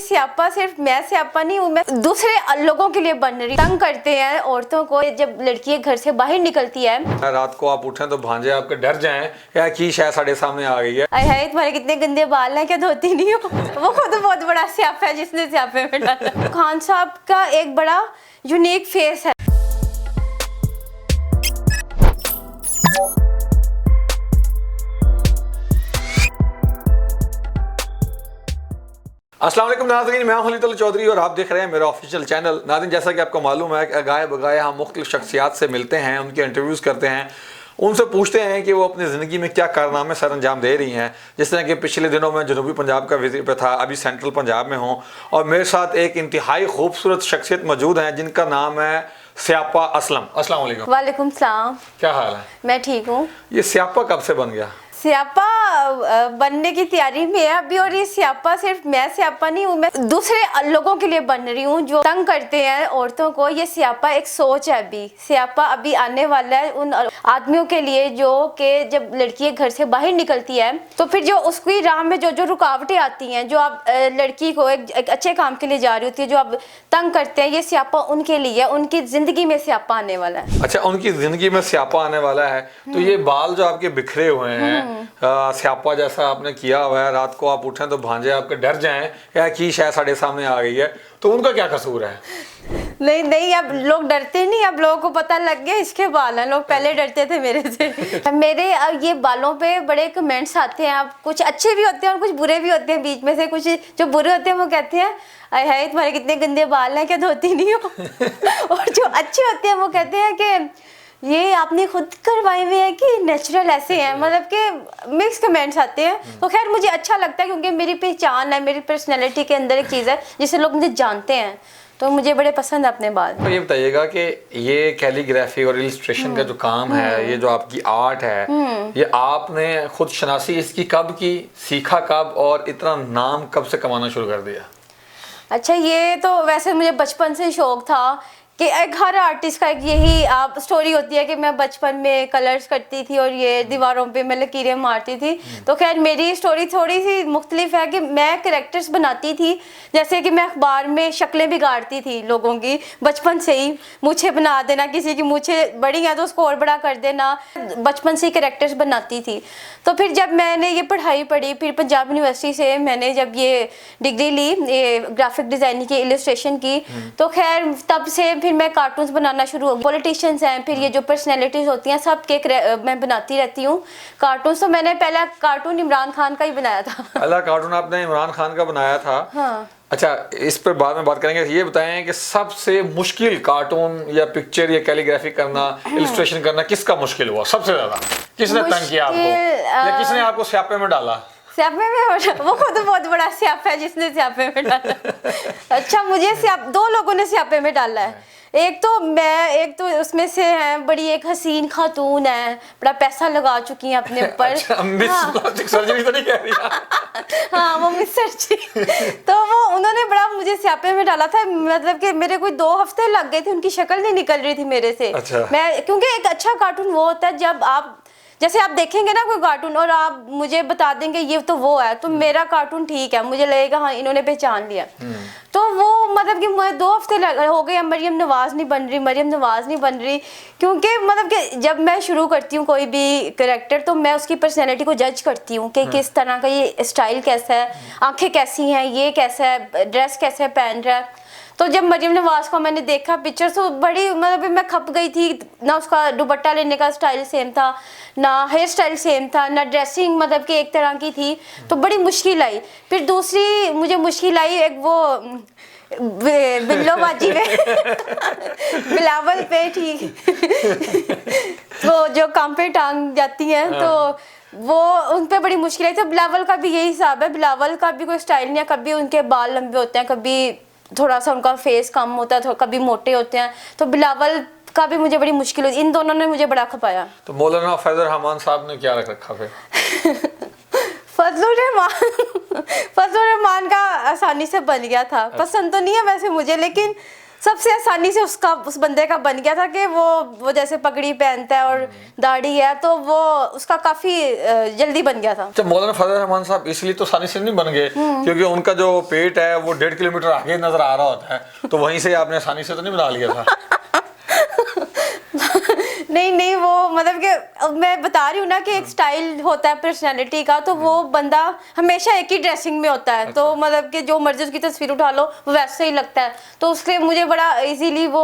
स्यापा सिर्फ मैं स्यापा नहीं हूँ, मैं दूसरे लोगों के लिए बन रही। तंग करते हैं औरतों को जब लड़की घर से बाहर निकलती है। रात को आप उठें तो भांजे आपके डर जाएं या की शायद साढ़े सामने आ गई है। अरे तुम्हारे कितने गंदे बाल हैं, क्या धोती नहीं हो? वो खुद बहुत बड़ा स्यापा है जिसने स्यापे में डाला। खान साहब का एक बड़ा यूनिक फेस है। अस्सलाम वालेकुम नाज़रीन, मैं खलील चौधरी और आप देख रहे हैं मेरा ऑफिशियल चैनल। नाज़रीन, जैसा कि आपको मालूम है कि गाए बगाए हम मुख्तलिफ शख्सियात से मिलते हैं, उनके इंटरव्यूज़ करते हैं, उनसे पूछते हैं कि वो अपनी ज़िंदगी में क्या कारनामे सर अंजाम दे रही हैं। जिस तरह कि पिछले दिनों में जनूबी पंजाब का विजिट पे था, अभी सेंट्रल पंजाब में हूँ और मेरे साथ एक इंतहाई खूबसूरत शख्सियत मौजूद हैं जिनका नाम है स्यापा असलम। अस्सलाम वालेकुम। वालेकुम सलाम। क्या हाल है? मैं ठीक हूँ। ये स्यापा कब से बन गया? स्यापा बनने की तैयारी में है अभी, और ये स्यापा सिर्फ मैं स्यापा नहीं हूँ, मैं दूसरे लोगों के लिए बन रही हूँ जो तंग करते हैं औरतों को। ये स्यापा एक सोच है। अभी स्यापा अभी आने वाला है उन आदमियों के लिए जो कि जब लड़की घर से बाहर निकलती है तो फिर जो उसकी राह में जो जो रुकावटें आती हैं, जो आप लड़की को एक अच्छे काम के लिए जा रही होती है, जो आप तंग करते हैं, ये स्यापा उनके लिए, उनकी जिंदगी में स्यापा आने वाला है। अच्छा, उनकी जिंदगी में स्यापा आने वाला है। तो ये बाल जो आपके बिखरे हुए हैं, स्यापा जैसा आपने किया हुआ है, रात को आप उठें तो भांजे आपके डर जाएं या की शायद साढ़े सामने आ गई है, तो उनका क्या कसूर है? नहीं, अब लोग डरते नहीं, अब लोगों को पता लग गया इसके बाल हैं। लोग पहले डरते थे मेरे से। मेरे ये बालों पे बड़े कमेंट्स आते हैं, अब कुछ अच्छे भी होते हैं और कुछ बुरे भी होते हैं। बीच में से कुछ जो बुरे होते हैं वो कहते हैं अरे तुम्हारे कितने गंदे बाल हैं, क्या धोती नहीं हो? और जो अच्छे होते हैं वो कहते हैं कि ये आपने खुद करवाए हुए हैं कि नेचुरल ऐसे हैं। मतलब कि मिक्स कमेंट्स आते हैं। तो खैर मुझे अच्छा लगता है क्योंकि मेरी पहचान है, मेरी पर्सनैलिटी के अंदर एक चीज़ है जिसे लोग मुझे जानते हैं, तो मुझे बड़े पसंद है अपने बाल। तो ये बताइएगा कि ये कैलीग्राफी और इलिस्ट्रेशन का जो काम है, ये जो आपकी आर्ट है, ये आपने खुद शनासी इसकी कब की, सीखा कब और इतना नाम कब से कमाना शुरू कर दिया? अच्छा, ये तो वैसे मुझे बचपन से शौक था कि एक हर आर्टिस्ट का एक यही आप स्टोरी होती है कि मैं बचपन में कलर्स करती थी और ये दीवारों पे मैं लकीरें मारती थी। तो खैर मेरी स्टोरी थोड़ी सी मुख्तलिफ है कि मैं कैरेक्टर्स बनाती थी, जैसे कि मैं अखबार में शक्लें बिगाड़ती थी लोगों की बचपन से ही। मूछें बना देना, किसी की मूछें बड़ी हैं तो उसको और बड़ा कर देना, बचपन से ही कैरेक्टर्स बनाती थी। तो फिर जब मैंने ये पढ़ाई पढ़ी, फिर पंजाब यूनिवर्सिटी से मैंने जब ये डिग्री ली, ये ग्राफिक डिज़ाइनिंग की, इलस्ट्रेशन की, तो खैर तब से फिर मैं कार्टून्स बनाना शुरू हो। पॉलिटिशियंस हैं, फिर ये जो पर्सनैलिटीज होती हैं, सब के मैं बनाती रहती हूँ कार्टून्स। तो मैंने पहला कार्टून इमरान खान का ही बनाया था। पहला कार्टून आपने इमरान खान का बनाया था? हाँ। अच्छा, इस पर बाद में बात करेंगे। ये बताएं कि सबसे मुश्किल कार्टून या पिक्चर या कैलीग्राफी करना, इलस्ट्रेशन करना किसका मुश्किल हुआ सबसे ज्यादा? किसने तंग किया आपको या किसने आपको स्यापे में डाला? स्यापे में वो खुद बहुत बड़ा स्यापा है जिसने स्यापे में डाला। अच्छा, मुझे दो लोगों ने स्यापे में डाला है। एक तो उसमें से है बड़ी एक हसीन खातून है, बड़ा पैसा लगा चुकी है अपने ऊपर। अच्छा, मिस प्लास्टिक सर्जरी तो नहीं कह रही? हाँ, वो मिस सर्जरी। तो वो उन्होंने बड़ा मुझे स्यापे में डाला था। मतलब कि मेरे कोई 2 हफ्ते लग गए थे, उनकी शक्ल नहीं निकल रही थी मेरे से। अच्छा। मैं क्योंकि एक अच्छा कार्टून वो होता है जब आप जैसे आप देखेंगे ना कोई कार्टून और आप मुझे बता देंगे ये तो वो है, तो मेरा कार्टून ठीक है, मुझे लगेगा हाँ इन्होंने पहचान लिया। तो वो मतलब कि मुझे 2 हफ्ते हो गए, मरियम नवाज नहीं बन रही, क्योंकि मतलब कि जब मैं शुरू करती हूँ कोई भी कैरेक्टर तो मैं उसकी पर्सनैलिटी को जज करती हूँ कि किस तरह का, ये स्टाइल कैसा है, आंखें कैसी हैं, ये कैसा है, ड्रेस कैसे पहन रहा है। तो जब मरियम नवाज को मैंने देखा पिक्चर, तो बड़ी मतलब मैं खप गई थी। ना उसका दुपट्टा लेने का स्टाइल सेम था, ना हेयर स्टाइल सेम था, ना ड्रेसिंग मतलब कि एक तरह की थी। तो बड़ी मुश्किल आई। फिर दूसरी मुझे मुश्किल आई एक वो बिल्लोबाजी में बिलावल पे, ठीक तो जो काम पे टांग जाती हैं, तो वो उन पे बड़ी मुश्किल आई। तो बिलावल का भी यही हिसाब है, बिलावल का भी कोई स्टाइल नहीं है। कभी उनके बाल लंबे होते हैं, कभी थोड़ा सा उनका फेस कम होता है, कभी मोटे होते हैं। तो बिलावल का भी मुझे बड़ी मुश्किल हुई। इन दोनों ने मुझे बड़ा खपाया। तो मौलाना फैजल रहमान साहब ने क्या रख रखा फिर? फजलुर रहमान का आसानी से बन गया था। पसंद तो नहीं है वैसे मुझे, लेकिन सबसे आसानी से उस बंदे का बन गया था कि वो जैसे पगड़ी पहनता है और दाढ़ी है, तो वो उसका काफी जल्दी बन गया था। जब मौलाना फजल रहमान साहब इसलिए तो आसानी से नहीं बन गए क्योंकि उनका जो पेट है वो 1.5 किलोमीटर आगे नजर आ रहा होता है, तो वहीं से आपने आसानी से तो नहीं बना लिया था। नहीं, वो मतलब कि मैं बता रही हूँ ना कि एक स्टाइल होता है पर्सनालिटी का, तो वो बंदा हमेशा एक ही ड्रेसिंग में होता है। तो मतलब कि जो मर्जी उसकी तस्वीर उठा लो वो वैसे ही लगता है, तो उसके मुझे बड़ा इजीली वो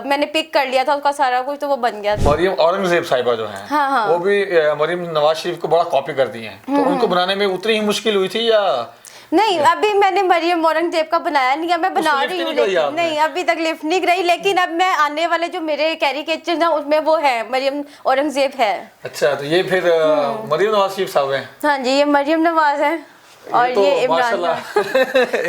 मैंने पिक कर लिया था उसका सारा कुछ, तो वो बन गया था। मरियम औरंगजेब साहिबा जो है, हाँ। वो भी मरियम नवाज शरीफ को बड़ा कॉपी करती हैं, तो उनको बनाने में उतनी ही मुश्किल हुई थी या नहीं? अभी मैंने मरियम औरंगजेब का बनाया नहीं है, मैं बना रही हूँ, लेकिन नहीं अभी तक लिफ्ट नहीं कराई, लेकिन अब मैं आने वाले जो मेरे कैरिकेचर ना उसमें वो है, मरियम औरंगजेब है। अच्छा, तो ये फिर मरियम नवाज शरीफ साहब हैं? हाँ जी, ये मरियम नवाज है और तो ये इमरान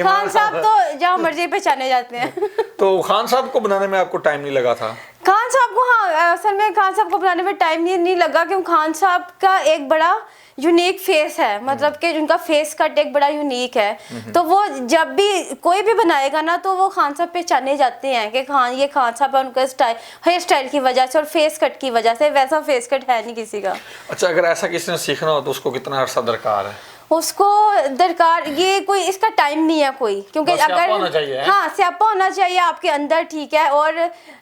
खान साहब तो जहाँ मर्जी पहचाने जाते हैं। तो खान साहब को बनाने में आपको टाइम नहीं लगा था? खान साहब को, हाँ असल में खान साहब को बनाने में टाइम नहीं लगा, क्योंकि खान साहब का एक बड़ा यूनिक फेस है, मतलब कि उनका फेस कट एक बड़ा यूनिक है। तो वो जब भी कोई भी बनाएगा ना तो वो खान साहब पहचाने जाते हैं कि हाँ ये खान साहब है, उनका स्टाइल, हेयर स्टाइल की वजह से और फेस कट की वजह से। वैसा फेस कट है नहीं किसी का। अच्छा, अगर ऐसा किसी ने सीखना हो तो उसको कितना अर्सा दरकार है? उसको दरकार ये कोई इसका टाइम नहीं है कोई, क्योंकि अगर हाँ स्यापा होना चाहिए आपके अंदर, ठीक है। और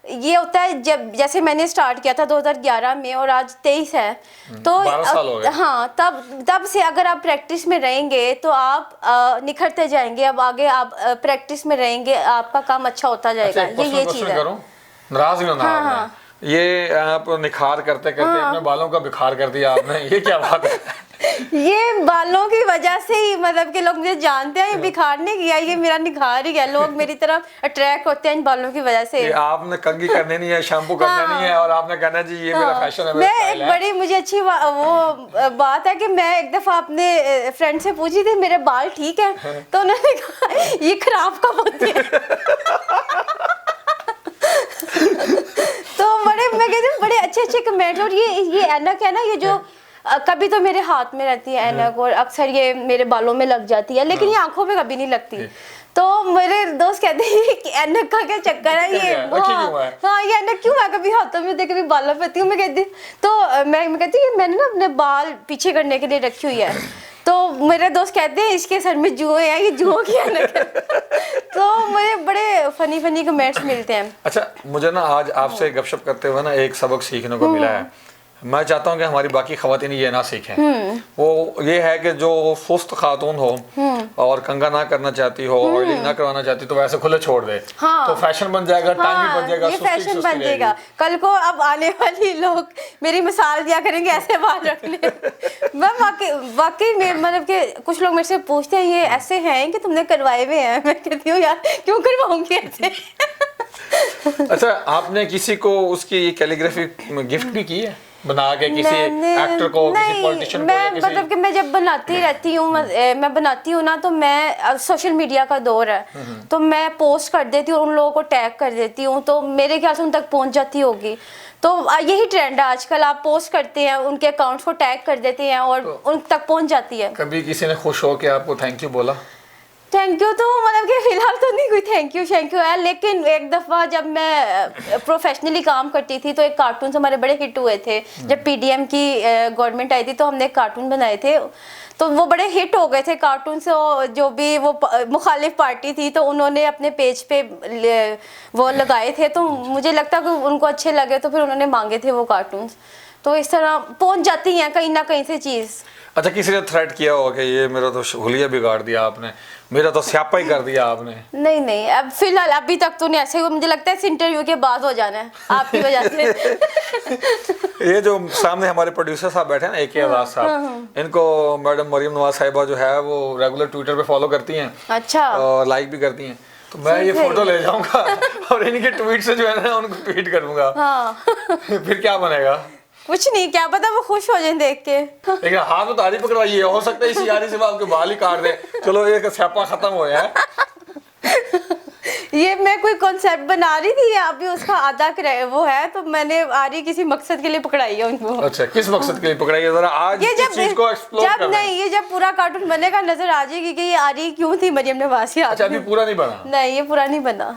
ये होता है जब जैसे मैंने स्टार्ट किया था 2011 में और आज 23 है, तो 12 साल हो गए। हाँ तब से अगर आप प्रैक्टिस में रहेंगे तो आप निखरते जाएंगे। अब आगे आप प्रैक्टिस में रहेंगे, आपका काम अच्छा होता जाएगा। ये चीज है। नाराज नहीं होना आपने? ये आप निखार करते करते अपने बालों का बिखार कर दिया आपने, ये क्या बात है? ये बालों की वजह से ही मतलब कि लोग मुझे जानते हैं, ये बिखार नहीं किया, ये मेरा निखार ही है। लोग मेरी तरफ अट्रैक्ट होते हैं इन बालों की वजह से। आपने कंघी करने नहीं है, शैम्पू करना नहीं है और आपने कहना जी ये मेरा फैशन है, मैं एक बड़ी मुझे अच्छी वो बात है कि मैं एक दफा अपने फ्रेंड से पूछी थी मेरे बाल ठीक है, तो उन्होंने कहा ये खराब कब होते हैं। तो मैं कहती हूँ बड़े अच्छे कमेंट। और ये ऐनक है ना, ये जो कभी तो मेरे हाथ में रहती है ऐनक और अक्सर ये मेरे बालों में लग जाती है, लेकिन ये आंखों में कभी नहीं लगती। तो मेरे दोस्त कहते हैं कि ऐनक का क्या चक्कर है, ये हाँ ये ऐनक क्यों है, कभी हाथों में होती है कभी बालों पे होती हूँ। मैं कहती तो मैं कहती हूँ मैंने ना अपने बाल पीछे करने के लिए रखी हुई है। तो मेरे दोस्त कहते हैं इसके सर में जुए हैं, ये जुओं की ऐनक है। तो मुझे बड़े फनी कमेंट्स मिलते हैं। अच्छा, मुझे ना आज आपसे गपशप करते हुए ना एक सबक सीखने को मिला है। मैं चाहता हूँ कि हमारी बाकी खवातीन ये ना सीखें। वो ये है कि जो सुस्त खातून हो और कंघा ना करना चाहती हो, ऑयलिंग ना करवाना चाहती, तो वैसे खुले छोड़ दे। हाँ, तो फैशन बन जाएगा, टाइम भी बन जाएगा, ये फैशन बन जाएगा। कल को अब आने वाली लोग मेरी मिसाल दिया करेंगे ऐसे बाल रखने। मैं वाकई में मतलब कि कुछ लोग मेरे से पूछते हैं ये ऐसे हैं कि तुमने करवाए हुए हैं। मैं कहती हूँ यार क्यों करवाऊंगी ऐसे। अच्छा, आपने किसी को उसकी कैलीग्राफी गिफ्ट भी की है बना के, किसी एक्टर को, किसी पॉलिटिशियन को? मैं मतलब कि मैं जब बनाती रहती हूँ, मैं बनाती हूँ ना, तो मैं सोशल मीडिया का दौर है तो मैं पोस्ट कर देती हूँ, उन लोगों को टैग कर देती हूँ, तो मेरे ख्याल से उन तक पहुँच जाती होगी। तो यही ट्रेंड है आजकल, आप पोस्ट करते हैं, उनके अकाउंट्स को टैग कर देते हैं और उन तक पहुँच जाती है। कभी किसी ने खुश हो के आपको थैंक यू बोला? थैंक यू तो मतलब कि फिलहाल तो नहीं कोई थैंक यू है, लेकिन एक दफ़ा जब मैं प्रोफेशनली काम करती थी तो एक कार्टून हमारे बड़े हिट हुए थे। जब पीडीएम की गवर्नमेंट आई थी तो हमने कार्टून बनाए थे, तो वो बड़े हिट हो गए थे कार्टून से। जो भी वो मुखालिफ पार्टी थी तो उन्होंने अपने पेज पे वो लगाए थे, तो मुझे लगता कि उनको अच्छे लगे तो फिर उन्होंने मांगे थे वो कार्टून। तो इस तरह पहुंच जाती हैं कहीं ना कहीं से चीज़। अच्छा, किसी ने थ्रेट किया हो कि ये मेरा तो हुलिया बिगाड़ दिया आपने, मेरा तो स्यापा ही कर दिया आपने? नहीं, अब फिलहाल अभी तक तो नहीं ऐसे। मुझे लगता है इस इंटरव्यू के बाद हो जाना है आपकी वजह से। ये जो सामने हमारे प्रोड्यूसर साहब बैठे हैं ना, AK आजाद साहब, इनको मैडम मरियम नवाज साहिबा जो है वो रेगुलर ट्विटर पे फॉलो करती हैं। अच्छा। और लाइक भी करती हैं, तो मैं ये फोटो ले जाऊंगा और इनके ट्वीट से जो है ना उनको ट्वीट कर दूंगा। फिर क्या बनेगा? कुछ नहीं, क्या पता वो खुश हो जाए देख के। लेकिन हाथ में तारी पकड़वाइए, हो सकता है इसी यारी से आपके बाल ही काट दे। चलो एक स्यापा खत्म हो है। ये मैं कोई कॉन्सेप्ट बना रही थी, अभी उसका आधा वो है, तो मैंने आरी किसी मकसद के लिए पकड़ाई है उनको। अच्छा, किस मकसद के लिए पकड़ाई है जरा आज ये इस चीज को एक्सप्लोर करना। नहीं, ये जब पूरा कार्टून बनेगा नजर आ जाएगी कि ये आरी क्यों थी मरियम नवाज। अच्छा, अभी पूरा नहीं बना? नहीं, ये पूरा नहीं बना।